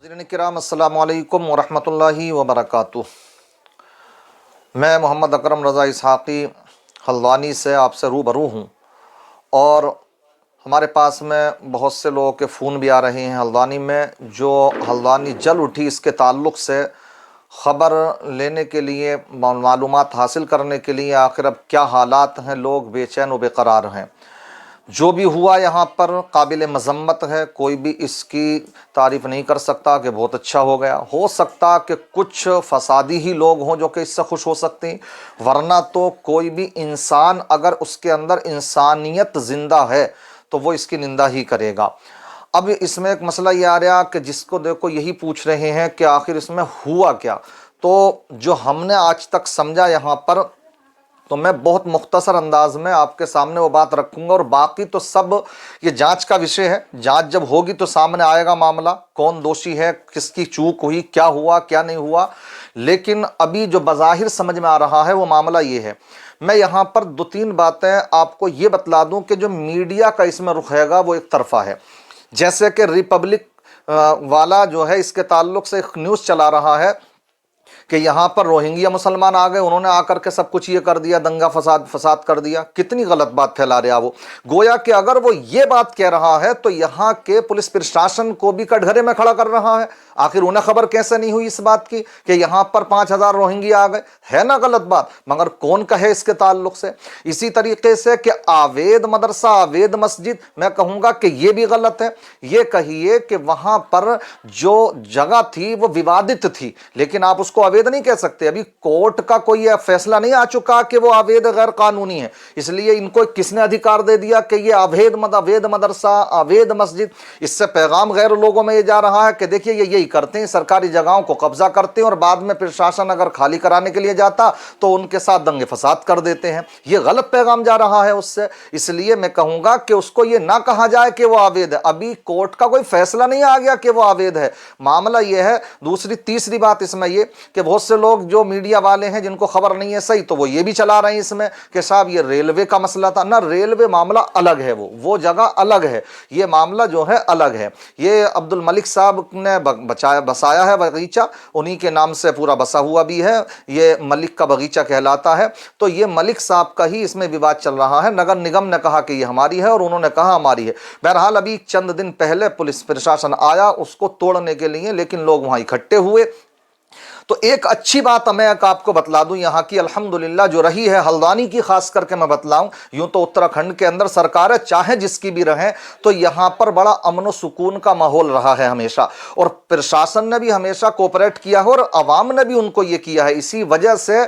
नाज़रीन किराम अस्सलामु अलैकुम वरहमतुल्लाहि वबरकातुह। मैं मोहम्मद अकरम रज़ा इसहाक़ी हल्द्वानी से आपसे रूबरू हूँ और हमारे पास में बहुत से लोगों के फ़ोन भी आ रहे हैं हल्द्वानी में, जो हल्द्वानी जल उठी इसके ताल्लुक़ से ख़बर लेने के लिए, मालूमात हासिल करने के लिए आखिर अब क्या हालात हैं, लोग बेचैन व बेकरार हैं। जो भी हुआ यहाँ पर काबिल मज़म्मत है, कोई भी इसकी तारीफ़ नहीं कर सकता कि बहुत अच्छा हो गया। हो सकता कि कुछ फसादी ही लोग हों जो कि इससे खुश हो सकते हैं, वरना तो कोई भी इंसान अगर उसके अंदर इंसानियत ज़िंदा है तो वो इसकी निंदा ही करेगा। अब इसमें एक मसला ये आ रहा कि जिसको देखो यही पूछ रहे हैं कि आखिर इसमें हुआ क्या। तो जो हमने आज तक समझा यहाँ पर, तो मैं बहुत मुख्तसर अंदाज में आपके सामने वो बात रखूंगा, और बाकी तो सब ये जांच का विषय है। जांच जब होगी तो सामने आएगा मामला, कौन दोषी है, किसकी चूक हुई, क्या हुआ क्या नहीं हुआ। लेकिन अभी जो बज़ाहिर समझ में आ रहा है वो मामला ये है। मैं यहाँ पर दो तीन बातें आपको ये बतला दूं कि जो मीडिया का इसमें रुख हैगा वो एक तरफा है। जैसे कि रिपब्लिक वाला जो है इसके ताल्लुक़ से एक न्यूज़ चला रहा है कि यहाँ पर रोहिंग्या मुसलमान आ गए, उन्होंने आकर के सब कुछ ये कर दिया, दंगा फसाद कर दिया। कितनी गलत बात फैला रहा वो। गोया कि अगर वो ये बात कह रहा है तो यहाँ के पुलिस प्रशासन को भी कटघरे में खड़ा कर रहा है। आखिर उन्हें खबर कैसे नहीं हुई इस बात की कि यहाँ पर 5000 रोहिंग्या आ गए? है ना गलत बात, मगर कौन कहे इसके ताल्लुक से। इसी तरीके से कि अवैध मदरसा, अवैध मस्जिद, मैं कहूँगा कि ये भी गलत है। ये कहिए कि वहाँ पर जो जगह थी वो विवादित थी, लेकिन आप उसको अवैध नहीं कह सकते। अभी कोर्ट का कोई फैसला नहीं आ चुका कि वो अवैध गैर कानूनी है, इसलिए इनको किसने अधिकार दे दिया कि ये अवैध मदरसा, अवैध मस्जिद। इससे पैगाम गैर लोगों में ये जा रहा है कि देखिए ये यही करते हैं, सरकारी जगहों को कब्जा करते हैं और बाद में प्रशासन अगर खाली कराने के लिए जाता तो उनके साथ दंगे फसाद कर देते हैं। ये गलत पैगाम जा रहा है उससे। इसलिए मैं कहूंगा कि उसको ये ना कहा जाए कि वो अवैध है। अभी कोर्ट का कोई फैसला नहीं आ गया कि वो अवैध है। मामला ये है। दूसरी तीसरी बात इसमें ये कि बहुत से लोग जो मीडिया वाले हैं जिनको खबर नहीं है सही, तो वो ये भी चला रहे हैं इसमें कि साहब ये रेलवे का मसला था ना। रेलवे मामला अलग है, वो जगह अलग है, ये मामला जो है अलग है। ये अब्दुल मलिक साहब ने बसाया है बगीचा, उन्हीं के नाम से पूरा बसा हुआ भी है, ये मलिक का बगीचा कहलाता है। तो ये मलिक साहब का ही इसमें विवाद चल रहा है। नगर निगम ने कहा कि ये हमारी है और उन्होंने कहा हमारी है। बहरहाल अभी चंद दिन पहले पुलिस प्रशासन आया उसको तोड़ने के लिए, लेकिन लोग वहां इकट्ठे हुए। तो एक अच्छी बात मैं आपको बतला दूं यहाँ की अल्हम्दुलिल्लाह जो रही है हल्द्वानी की, खास करके मैं बतलाऊं, यूं तो उत्तराखंड के अंदर सरकारें चाहे जिसकी भी रहें तो यहाँ पर बड़ा अमन व सुकून का माहौल रहा है हमेशा, और प्रशासन ने भी हमेशा कोऑपरेट किया है और अवाम ने भी उनको ये किया है। इसी वजह से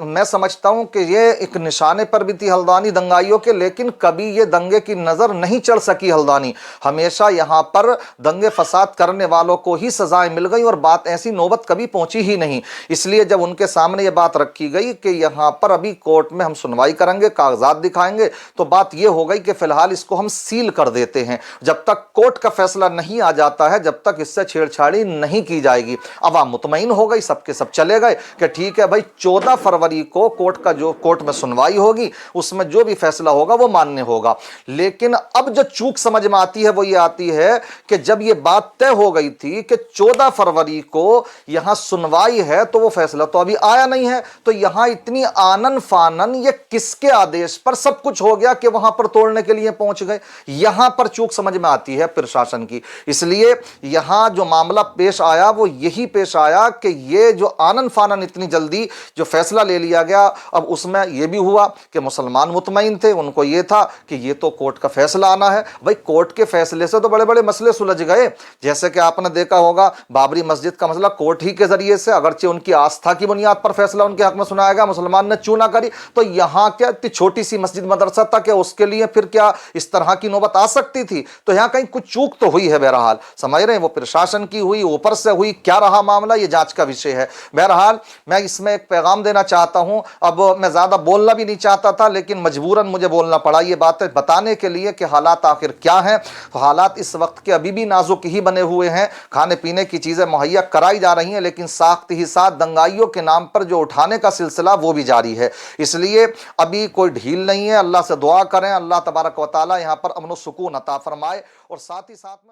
मैं समझता हूँ कि ये एक निशाने पर भी थी हल्द्वानी दंगाइयों के, लेकिन कभी ये दंगे की नज़र नहीं चढ़ सकी हल्द्वानी। हमेशा यहाँ पर दंगे फसाद करने वालों को ही सजाएं मिल गई और बात ऐसी नौबत कभी पहुंची ही नहीं। इसलिए जब उनके सामने ये बात रखी गई कि यहां पर अभी कोर्ट में हम सुनवाई करेंगे, कागजात दिखाएंगे, तो बात ये हो गई कि फिलहाल इसको हम सील कर देते हैं। जब तक कोर्ट का फैसला नहीं आ जाता है, जब तक इससे छेड़छाड़ी नहीं की जाएगी। अवाम मुतमईन हो गई, सबके सब चले गए कि ठीक है भाई 14 फरवरी को कोर्ट में सुनवाई होगी, उसमें जो भी फैसला होगा वो मान्य होगा। लेकिन अब जो चूक समझ में आती है वो ये आती है कि जब ये बात तय हो गई थी कि 14 फरवरी को यहां सुनवाई है, तो वो फैसला तो अभी आया नहीं है। तो यहां इतनी आनन फानन ये किसके आदेश पर सब कुछ हो गया कि वहां पर तोड़ने के लिए पहुंच गए। यहां पर चूक समझ में आती है प्रशासन की। इसलिए यहां जो मामला पेश आया वो यही पेश आया कि ये जो आनन फानन इतनी जल्दी जो फैसला ले लिया गया, अब उसमें यह भी हुआ कि मुसलमान मुतमईन थे, उनको यह था कि ये तो कोर्ट का फैसला आना है। भाई कोर्ट के फैसले से तो बड़े बड़े मसले सुलझ गए। जैसे कि आपने देखा होगा बाबरी मस्जिद का मसला कोर्ट ही के जरिए से, अगरचे उनकी आस्था की बुनियाद पर फैसला उनके हक में सुनाया गया, मुसलमान ने चूना करी, तो यहां क्या इतनी छोटी सी मस्जिद मदरसा था क्या उसके लिए फिर क्या इस तरह की नौबत आ सकती थी? तो यहां कहीं कुछ चूक तो हुई है। बहरहाल समझ रहे हैं, वो प्रशासन की हुई, ऊपर से हुई, क्या रहा मामला ये जांच का विषय है। बहरहाल मैं इसमें एक पैगाम देना चाहता हूं। अब मैं ज्यादा बोलना भी नहीं चाहता था, लेकिन मजबूरन मुझे बोलना पड़ा ये बातें बताने के लिए कि हालात आखिर क्या हैं। हालात इस वक्त के अभी भी नाजुक ही बने हुए हैं। खाने पीने की चीजें मुहैया कराई जा रही हैं, लेकिन साख्त ही साथ दंगाइयों के नाम पर जो उठाने का सिलसिला वो भी जारी है। इसलिए अभी कोई ढील नहीं है। अल्लाह से दुआ करें, अल्लाह तबारक व तआला यहाँ पर अमन व सुकून अता फरमाए, और साथ ही साथ में